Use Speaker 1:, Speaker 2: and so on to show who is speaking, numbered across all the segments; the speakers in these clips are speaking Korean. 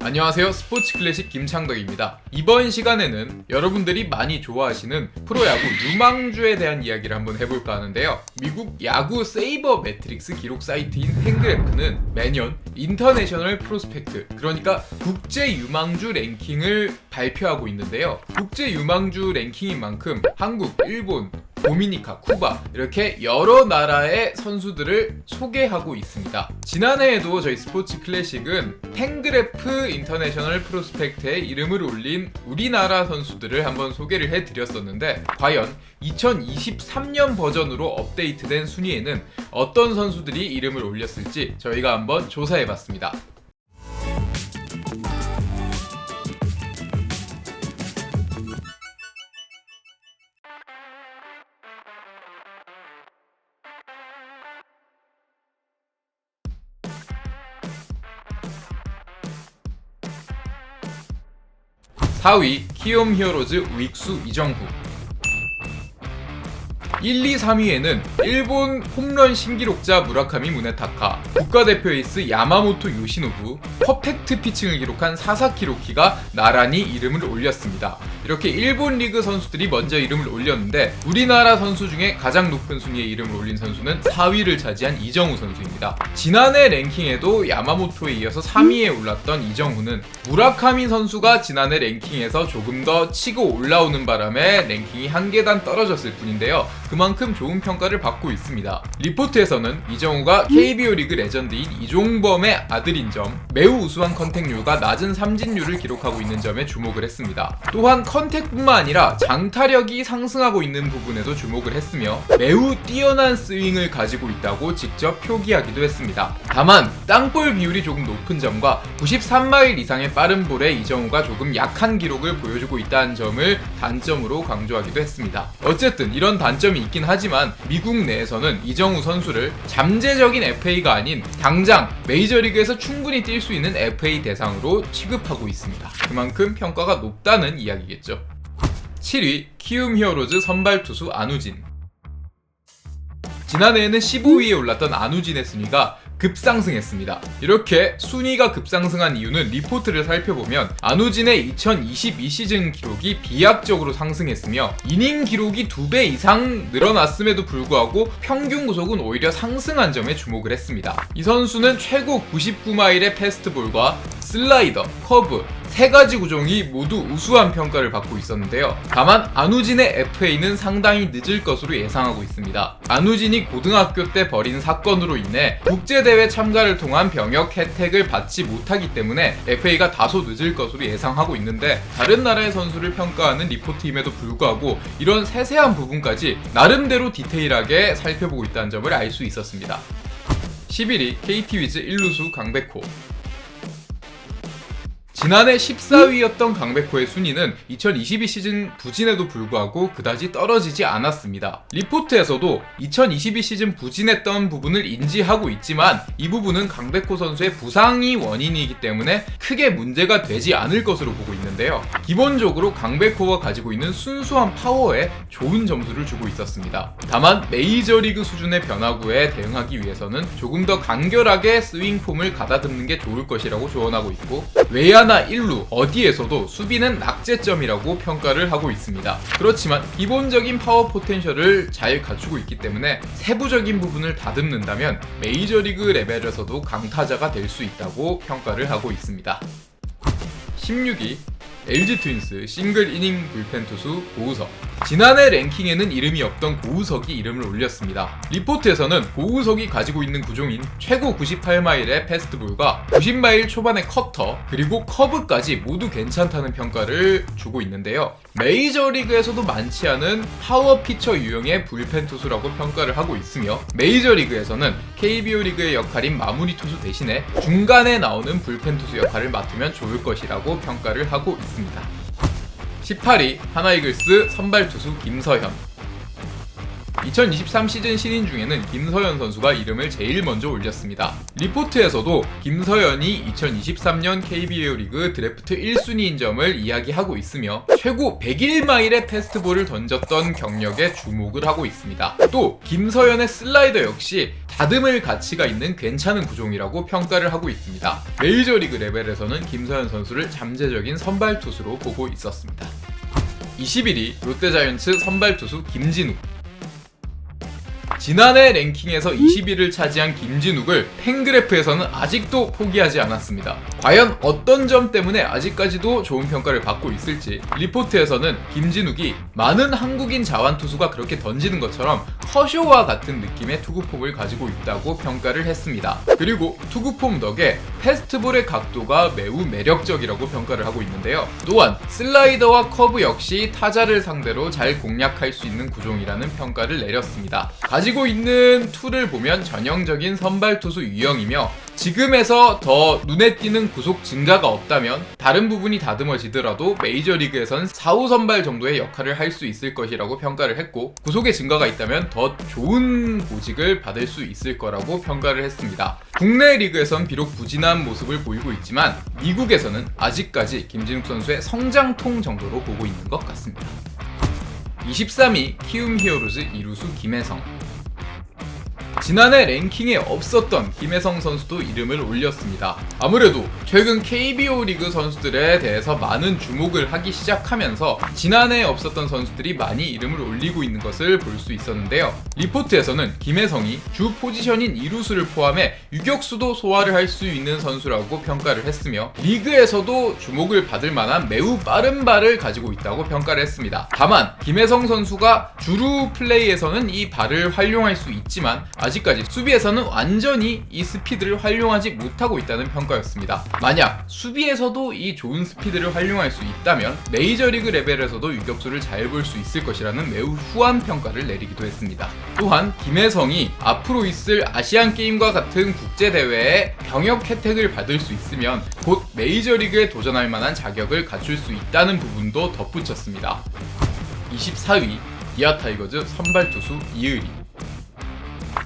Speaker 1: 안녕하세요. 스포츠 클래식 김창덕입니다. 이번 시간에는 여러분들이 많이 좋아하시는 프로야구 유망주에 대한 이야기를 한번 해볼까 하는데요. 미국 야구 세이버 매트릭스 기록 사이트인 팬그래프는 매년 인터내셔널 프로스펙트, 그러니까 국제 유망주 랭킹을 발표하고 있는데요. 국제 유망주 랭킹인 만큼 한국, 일본, 도미니카, 쿠바 이렇게 여러 나라의 선수들을 소개하고 있습니다. 지난해에도 저희 스포츠 클래식은 팬그래프 인터내셔널 프로스펙트에 이름을 올린 우리나라 선수들을 한번 소개를 해드렸었는데, 과연 2023년 버전으로 업데이트된 순위에는 어떤 선수들이 이름을 올렸을지 저희가 한번 조사해봤습니다. (4위) 키움 히어로즈 윅수 이정후. 1, 2, 3위에는 일본 홈런 신기록자 무라카미 무네타카, 국가대표 에이스 야마모토 요시노부, 퍼펙트 피칭을 기록한 사사키 로키가 나란히 이름을 올렸습니다. 이렇게 일본 리그 선수들이 먼저 이름을 올렸는데, 우리나라 선수 중에 가장 높은 순위에 이름을 올린 선수는 4위를 차지한 이정후 선수입니다. 지난해 랭킹에도 야마모토에 이어서 3위에 올랐던 이정후는 무라카미 선수가 지난해 랭킹에서 조금 더 치고 올라오는 바람에 랭킹이 한 계단 떨어졌을 뿐인데요. 그만큼 좋은 평가를 받고 있습니다. 리포트에서는 이정후가 KBO 리그 레전드인 이종범의 아들인 점, 매우 우수한 컨택률과 낮은 삼진율을 기록하고 있는 점에 주목을 했습니다. 또한 컨택뿐만 아니라 장타력이 상승하고 있는 부분에도 주목을 했으며, 매우 뛰어난 스윙을 가지고 있다고 직접 표기하기도 했습니다. 다만 땅볼 비율이 조금 높은 점과 93마일 이상의 빠른 볼에 이정후가 조금 약한 기록을 보여주고 있다는 점을 단점으로 강조하기도 했습니다. 어쨌든 이런 단점이 있긴 하지만 미국 내에서는 이정후 선수를 잠재적인 FA가 아닌 당장 메이저리그에서 충분히 뛸 수 있는 FA 대상으로 취급하고 있습니다. 그만큼 평가가 높다는 이야기겠죠. 7위 키움 히어로즈 선발 투수 안우진. 지난해에는 15위에 올랐던 안우진의 순위가 급상승했습니다. 이렇게 순위가 급상승한 이유는 리포트를 살펴보면 안우진의 2022 시즌 기록이 비약적으로 상승했으며, 이닝 기록이 2배 이상 늘어났음에도 불구하고 평균 구속은 오히려 상승한 점에 주목을 했습니다. 이 선수는 최고 99마일의 패스트볼과 슬라이더, 커브, 3가지 구종이 모두 우수한 평가를 받고 있었는데요. 다만 안우진의 FA는 상당히 늦을 것으로 예상하고 있습니다. 안우진이 고등학교 때 벌인 사건으로 인해 국제대회 참가를 통한 병역 혜택을 받지 못하기 때문에 FA가 다소 늦을 것으로 예상하고 있는데, 다른 나라의 선수를 평가하는 리포트임에도 불구하고 이런 세세한 부분까지 나름대로 디테일하게 살펴보고 있다는 점을 알 수 있었습니다. 11위 KT 위즈 1루수 강백호. 지난해 14위였던 강백호의 순위는 2022 시즌 부진에도 불구하고 그다지 떨어지지 않았습니다. 리포트에서도 2022 시즌 부진했던 부분을 인지하고 있지만, 이 부분은 강백호 선수의 부상이 원인이기 때문에 크게 문제가 되지 않을 것으로 보고 있는데요. 기본적으로 강백호가 가지고 있는 순수한 파워에 좋은 점수를 주고 있었습니다. 다만 메이저리그 수준의 변화구에 대응하기 위해서는 조금 더 간결하게 스윙 폼을 가다듬는 게 좋을 것이라고 조언하고 있고, 외야나 1루 어디에서도 수비는 낙제점이라고 평가를 하고 있습니다. 그렇지만 기본적인 파워 포텐셜을 잘 갖추고 있기 때문에 세부적인 부분을 다듬는다면 메이저리그 레벨에서도 강타자가 될 수 있다고 평가를 하고 있습니다. 16위 LG 트윈스 싱글 이닝 불펜 투수 고우석. 지난해 랭킹에는 이름이 없던 고우석이 이름을 올렸습니다. 리포트에서는 고우석이 가지고 있는 구종인 최고 98마일의 패스트볼과 90마일 초반의 커터, 그리고 커브까지 모두 괜찮다는 평가를 주고 있는데요. 메이저리그에서도 많지 않은 파워 피처 유형의 불펜 투수라고 평가를 하고 있으며, 메이저리그에서는 KBO 리그의 역할인 마무리 투수 대신에 중간에 나오는 불펜 투수 역할을 맡으면 좋을 것이라고 평가를 하고 있습니다. 18위 하나이글스 선발 투수 김서현. 2023 시즌 신인 중에는 김서현 선수가 이름을 제일 먼저 올렸습니다. 리포트에서도 김서현이 2023년 KBO 리그 드래프트 1순위인 점을 이야기하고 있으며 최고 101마일의 패스트볼을 던졌던 경력에 주목을 하고 있습니다. 또 김서현의 슬라이더 역시 다듬을 가치가 있는 괜찮은 구종이라고 평가를 하고 있습니다. 메이저리그 레벨에서는 김서현 선수를 잠재적인 선발 투수로 보고 있었습니다. 21위 롯데자이언츠 선발 투수 김진욱. 지난해 랭킹에서 20위를 차지한 김진욱을 팬그래프에서는 아직도 포기하지 않았습니다. 과연 어떤 점 때문에 아직까지도 좋은 평가를 받고 있을지 리포트에서는 김진욱이 많은 한국인 자완투수가 그렇게 던지는 것처럼 커쇼와 같은 느낌의 투구폼을 가지고 있다고 평가를 했습니다. 그리고 투구폼 덕에 패스트볼의 각도가 매우 매력적이라고 평가를 하고 있는데요. 또한 슬라이더와 커브 역시 타자를 상대로 잘 공략할 수 있는 구종이라는 평가를 내렸습니다. 가지고 있는 툴을 보면 전형적인 선발 투수 유형이며 지금에서 더 눈에 띄는 구속 증가가 없다면 다른 부분이 다듬어지더라도 메이저리그에선 4, 5선발 정도의 역할을 할 수 있을 것이라고 평가를 했고 구속의 증가가 있다면 더 좋은 보직을 받을 수 있을 거라고 평가를 했습니다. 국내 리그에선 비록 부진한 모습을 보이고 있지만 미국에서는 아직까지 김진욱 선수의 성장통 정도로 보고 있는 것 같습니다. 23위 키움 히어로즈 이루수 김혜성. 지난해 랭킹에 없었던 김혜성 선수도 이름을 올렸습니다. 아무래도 최근 KBO 리그 선수들에 대해서 많은 주목을 하기 시작하면서 지난해 없었던 선수들이 많이 이름을 올리고 있는 것을 볼 수 있었는데요. 리포트에서는 김혜성이 주 포지션인 이루수를 포함해 유격수도 소화를 할 수 있는 선수라고 평가를 했으며 리그에서도 주목을 받을 만한 매우 빠른 발을 가지고 있다고 평가를 했습니다. 다만 김혜성 선수가 주루 플레이에서는 이 발을 활용할 수 있지만 아직까지 수비에서는 완전히 이 스피드를 활용하지 못하고 있다는 평가였습니다. 만약 수비에서도 이 좋은 스피드를 활용할 수 있다면 메이저리그 레벨에서도 유격수를 잘 볼 수 있을 것이라는 매우 후한 평가를 내리기도 했습니다. 또한 김혜성이 앞으로 있을 아시안게임과 같은 국제대회에 병역 혜택을 받을 수 있으면 곧 메이저리그에 도전할 만한 자격을 갖출 수 있다는 부분도 덧붙였습니다. 24위 기아 타이거즈 선발 투수 이의리.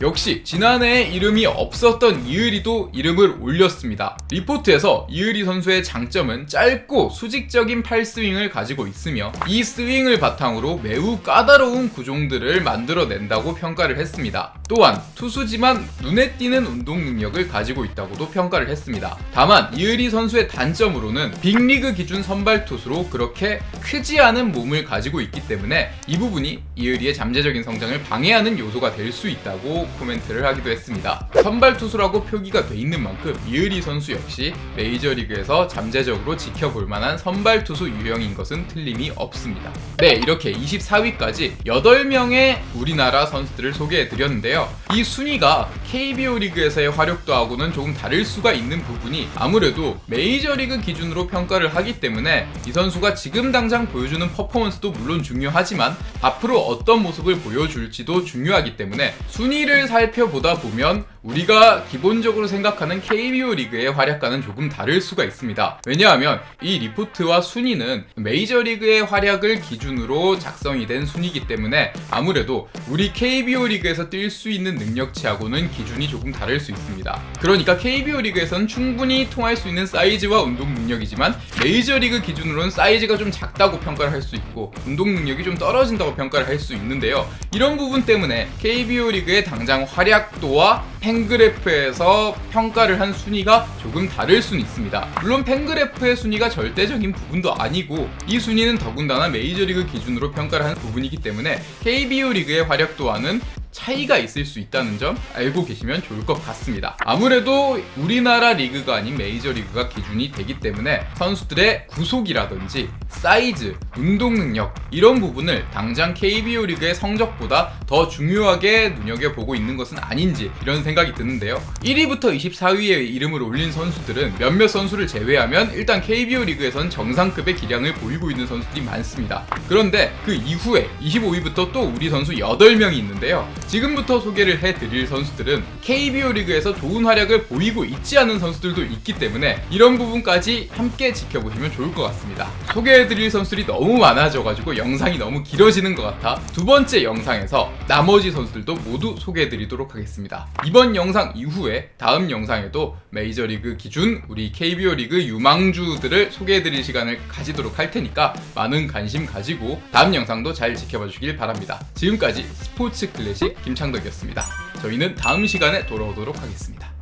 Speaker 1: 역시 지난해에 이름이 없었던 이의리도 이름을 올렸습니다. 리포트에서 이의리 선수의 장점은 짧고 수직적인 팔스윙을 가지고 있으며 이 스윙을 바탕으로 매우 까다로운 구종들을 만들어낸다고 평가를 했습니다. 또한 투수지만 눈에 띄는 운동 능력을 가지고 있다고도 평가를 했습니다. 다만 이의리 선수의 단점으로는 빅리그 기준 선발 투수로 그렇게 크지 않은 몸을 가지고 있기 때문에 이 부분이 이의리의 잠재적인 성장을 방해하는 요소가 될 수 있다고 코멘트를 하기도 했습니다. 선발 투수라고 표기가 돼 있는 만큼 이의리 선수 역시 메이저리그에서 잠재적으로 지켜볼 만한 선발 투수 유형인 것은 틀림이 없습니다. 네, 이렇게 24위까지 8명의 우리나라 선수들을 소개해드렸는데요. 이 순위가 KBO 리그에서의 활약도하고는 조금 다를 수가 있는 부분이 아무래도 메이저리그 기준으로 평가를 하기 때문에 이 선수가 지금 당장 보여주는 퍼포먼스도 물론 중요하지만 앞으로 어떤 모습을 보여줄지도 중요하기 때문에 순위를 살펴보다 보면 우리가 기본적으로 생각하는 KBO 리그의 활약과는 조금 다를 수가 있습니다. 왜냐하면 이 리포트와 순위는 메이저리그의 활약을 기준으로 작성이 된 순위이기 때문에 아무래도 우리 KBO 리그에서 뛸 수 있는 능력치하고는 기준이 조금 다를 수 있습니다. 그러니까 KBO 리그에서는 충분히 통할 수 있는 사이즈와 운동 능력이지만 메이저리그 기준으로는 사이즈가 좀 작다고 평가를 할 수 있고 운동 능력이 좀 떨어진다고 평가를 할 수 있는데요. 이런 부분 때문에 KBO 리그의 당장 활약도와 팬그래프에서 평가를 한 순위가 조금 다를 수는 있습니다. 물론 팬그래프의 순위가 절대적인 부분도 아니고 이 순위는 더군다나 메이저리그 기준으로 평가를 한 부분이기 때문에 KBO 리그의 활약도와는 차이가 있을 수 있다는 점 알고 계시면 좋을 것 같습니다. 아무래도 우리나라 리그가 아닌 메이저리그가 기준이 되기 때문에 선수들의 구속이라든지 사이즈, 운동 능력 이런 부분을 당장 KBO 리그의 성적보다 더 중요하게 눈여겨보고 있는 것은 아닌지 이런 생각이 드는데요. 1위부터 24위에 이름을 올린 선수들은 몇몇 선수를 제외하면 일단 KBO 리그에선 정상급의 기량을 보이고 있는 선수들이 많습니다. 그런데 그 이후에 25위부터 또 우리 선수 8명이 있는데요. 지금부터 소개를 해드릴 선수들은 KBO 리그에서 좋은 활약을 보이고 있지 않은 선수들도 있기 때문에 이런 부분까지 함께 지켜보시면 좋을 것 같습니다. 소개해드릴 선수들이 너무 많아져가지고 영상이 너무 길어지는 것 같아 두 번째 영상에서 나머지 선수들도 모두 소개해드리도록 하겠습니다. 이번 영상 이후에 다음 영상에도 메이저리그 기준 우리 KBO 리그 유망주들을 소개해드릴 시간을 가지도록 할 테니까 많은 관심 가지고 다음 영상도 잘 지켜봐 주시길 바랍니다. 지금까지 스포츠 클래식 김창덕이었습니다. 저희는 다음 시간에 돌아오도록 하겠습니다.